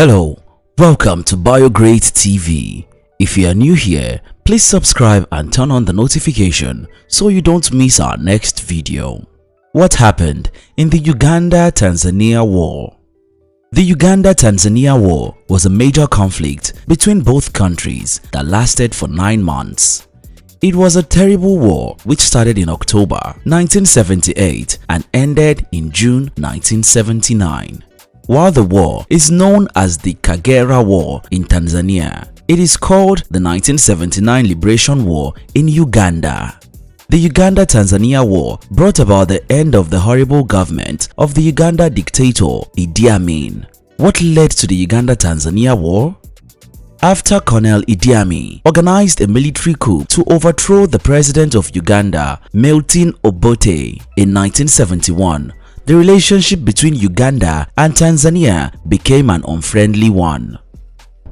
Hello, welcome to BioGreat TV. If you are new here, please subscribe and turn on the notification so you don't miss our next video. What happened in the Uganda-Tanzania War? The Uganda-Tanzania War was a major conflict between both countries that lasted for 9 months. It was a terrible war which started in October 1978 and ended in June 1979. While the war is known as the Kagera War in Tanzania, it is called the 1979 Liberation War in Uganda. The Uganda-Tanzania War brought about the end of the horrible government of the Uganda dictator Idi Amin. What led to the Uganda-Tanzania War? After Colonel Idi Amin organized a military coup to overthrow the president of Uganda, Milton Obote, in 1971, the relationship between Uganda and Tanzania became an unfriendly one.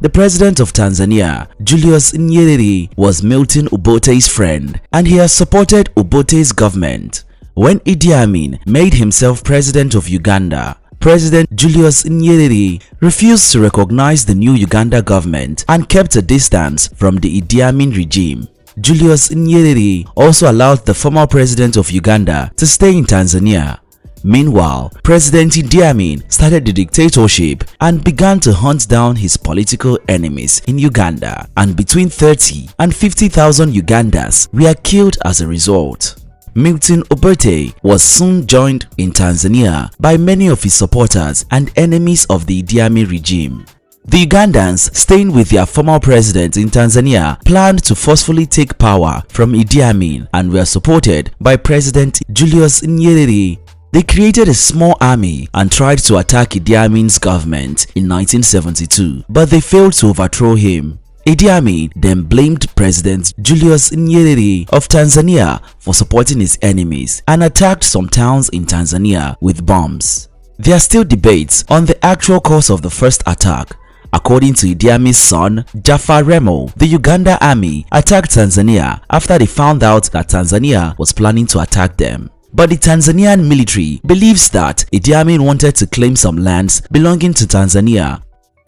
The president of Tanzania, Julius Nyerere, was Milton Obote's friend and he has supported Obote's government. When Idi Amin made himself president of Uganda, President Julius Nyerere refused to recognize the new Uganda government and kept a distance from the Idi Amin regime. Julius Nyerere also allowed the former president of Uganda to stay in Tanzania. Meanwhile, President Idi Amin started the dictatorship and began to hunt down his political enemies in Uganda, and between 30 and 50,000 Ugandans were killed as a result. Milton Obote was soon joined in Tanzania by many of his supporters and enemies of the Idi Amin regime. The Ugandans staying with their former president in Tanzania planned to forcefully take power from Idi Amin and were supported by President Julius Nyerere. They created a small army and tried to attack Idi Amin's government in 1972, but they failed to overthrow him. Idi Amin then blamed President Julius Nyerere of Tanzania for supporting his enemies and attacked some towns in Tanzania with bombs. There are still debates on the actual cause of the first attack. According to Idi Amin's son, Jafar Remo, the Uganda army attacked Tanzania after they found out that Tanzania was planning to attack them. But the Tanzanian military believes that Idi Amin wanted to claim some lands belonging to Tanzania.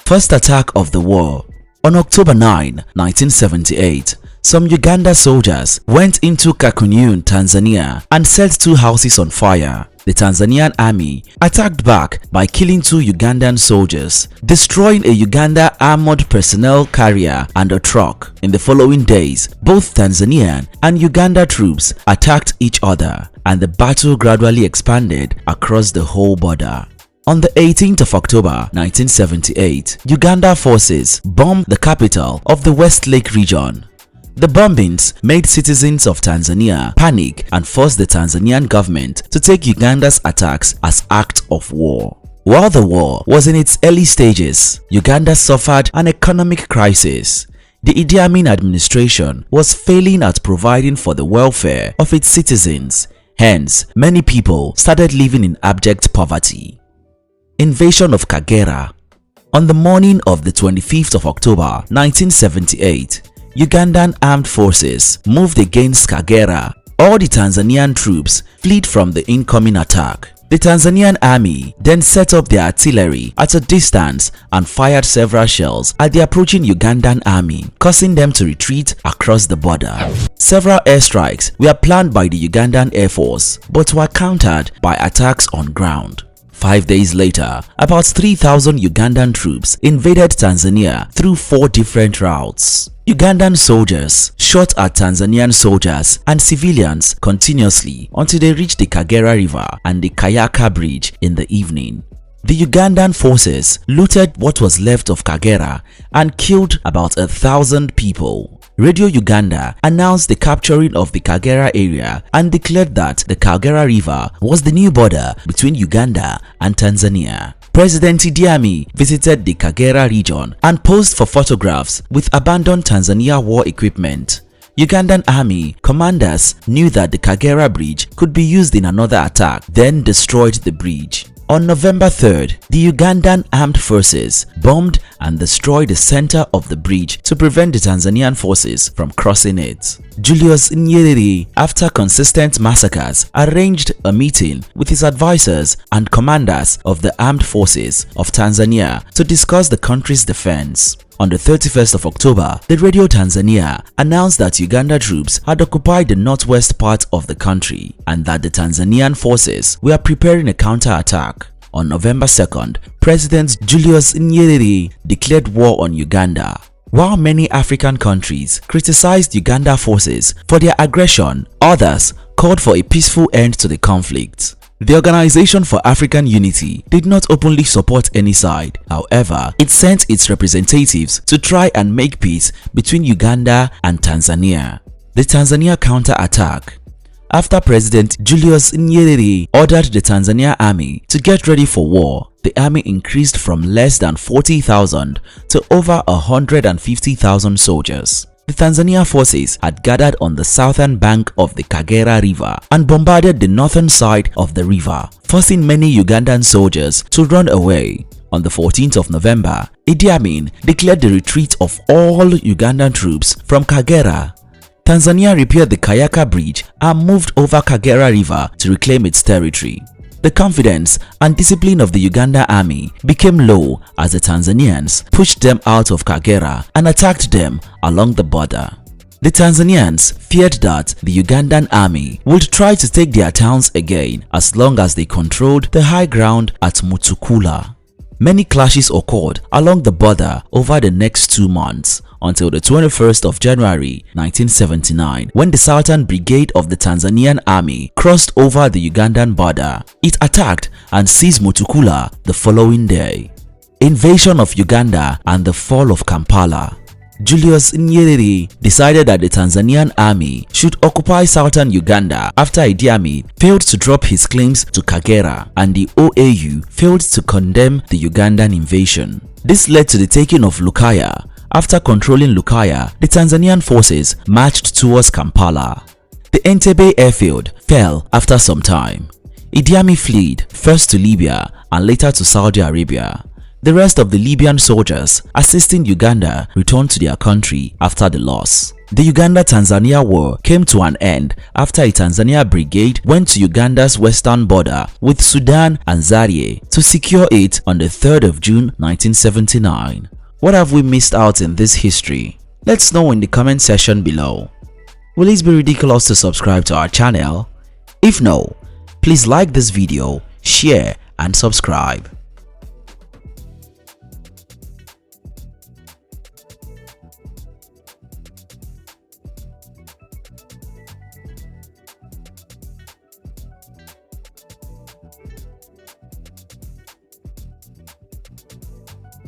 First attack of the war. On October 9, 1978, some Uganda soldiers went into Kakunyun, Tanzania and set 2 houses on fire. The Tanzanian army attacked back by killing 2 Ugandan soldiers, destroying a Uganda armored personnel carrier and a truck. In the following days, both Tanzanian and Uganda troops attacked each other, and the battle gradually expanded across the whole border. On the 18th of October 1978, Uganda forces bombed the capital of the Westlake region. The bombings made citizens of Tanzania panic and forced the Tanzanian government to take Uganda's attacks as acts of war. While the war was in its early stages, Uganda suffered an economic crisis. The Idi Amin administration was failing at providing for the welfare of its citizens. Hence, many people started living in abject poverty. Invasion of Kagera. On the morning of the 25th of October 1978, Ugandan armed forces moved against Kagera. All the Tanzanian troops fled from the incoming attack. The Tanzanian army then set up their artillery at a distance and fired several shells at the approaching Ugandan army, causing them to retreat across the border. Several airstrikes were planned by the Ugandan Air Force but were countered by attacks on ground. 5 days later, about 3,000 Ugandan troops invaded Tanzania through 4 different routes. Ugandan soldiers shot at Tanzanian soldiers and civilians continuously until they reached the Kagera River and the Kayaka Bridge in the evening. The Ugandan forces looted what was left of Kagera and killed about 1,000 people. Radio Uganda announced the capturing of the Kagera area and declared that the Kagera River was the new border between Uganda and Tanzania. President Idi Amin visited the Kagera region and posed for photographs with abandoned Tanzania war equipment. Ugandan army commanders knew that the Kagera bridge could be used in another attack, then destroyed the bridge. On November 3rd, the Ugandan armed forces bombed and destroyed the center of the bridge to prevent the Tanzanian forces from crossing it. Julius Nyerere, after consistent massacres, arranged a meeting with his advisors and commanders of the armed forces of Tanzania to discuss the country's defense. On the 31st of October, the Radio Tanzania announced that Uganda troops had occupied the northwest part of the country and that the Tanzanian forces were preparing a counter-attack. On November 2nd, President Julius Nyerere declared war on Uganda. While many African countries criticized Uganda forces for their aggression, others called for a peaceful end to the conflict. The Organization for African Unity did not openly support any side. However, it sent its representatives to try and make peace between Uganda and Tanzania. The Tanzania Counter-Attack. After President Julius Nyerere ordered the Tanzania army to get ready for war, the army increased from less than 40,000 to over 150,000 soldiers. The Tanzania forces had gathered on the southern bank of the Kagera River and bombarded the northern side of the river, forcing many Ugandan soldiers to run away. On the 14th of November, Idi Amin declared the retreat of all Ugandan troops from Kagera. Tanzania repaired the Kayaka Bridge and moved over Kagera River to reclaim its territory. The confidence and discipline of the Uganda army became low as the Tanzanians pushed them out of Kagera and attacked them along the border. The Tanzanians feared that the Ugandan army would try to take their towns again as long as they controlled the high ground at Mutukula. Many clashes occurred along the border over the next 2 months until the 21st of January 1979 when the Southern Brigade of the Tanzanian Army crossed over the Ugandan border. It attacked and seized Mutukula the following day. Invasion of Uganda and the fall of Kampala. Julius Nyerere decided that the Tanzanian army should occupy southern Uganda after Idi Amin failed to drop his claims to Kagera and the OAU failed to condemn the Ugandan invasion. This led to the taking of Lukaya. After controlling Lukaya, the Tanzanian forces marched towards Kampala. The Entebbe airfield fell after some time. Idi Amin fled first to Libya and later to Saudi Arabia. The rest of the Libyan soldiers assisting Uganda returned to their country after the loss. The Uganda-Tanzania War came to an end after a Tanzania brigade went to Uganda's western border with Sudan and Zaire to secure it on the 3rd of June 1979. What have we missed out in this history? Let's know in the comment section below. Will it be ridiculous to subscribe to our channel? If no, please like this video, share and subscribe.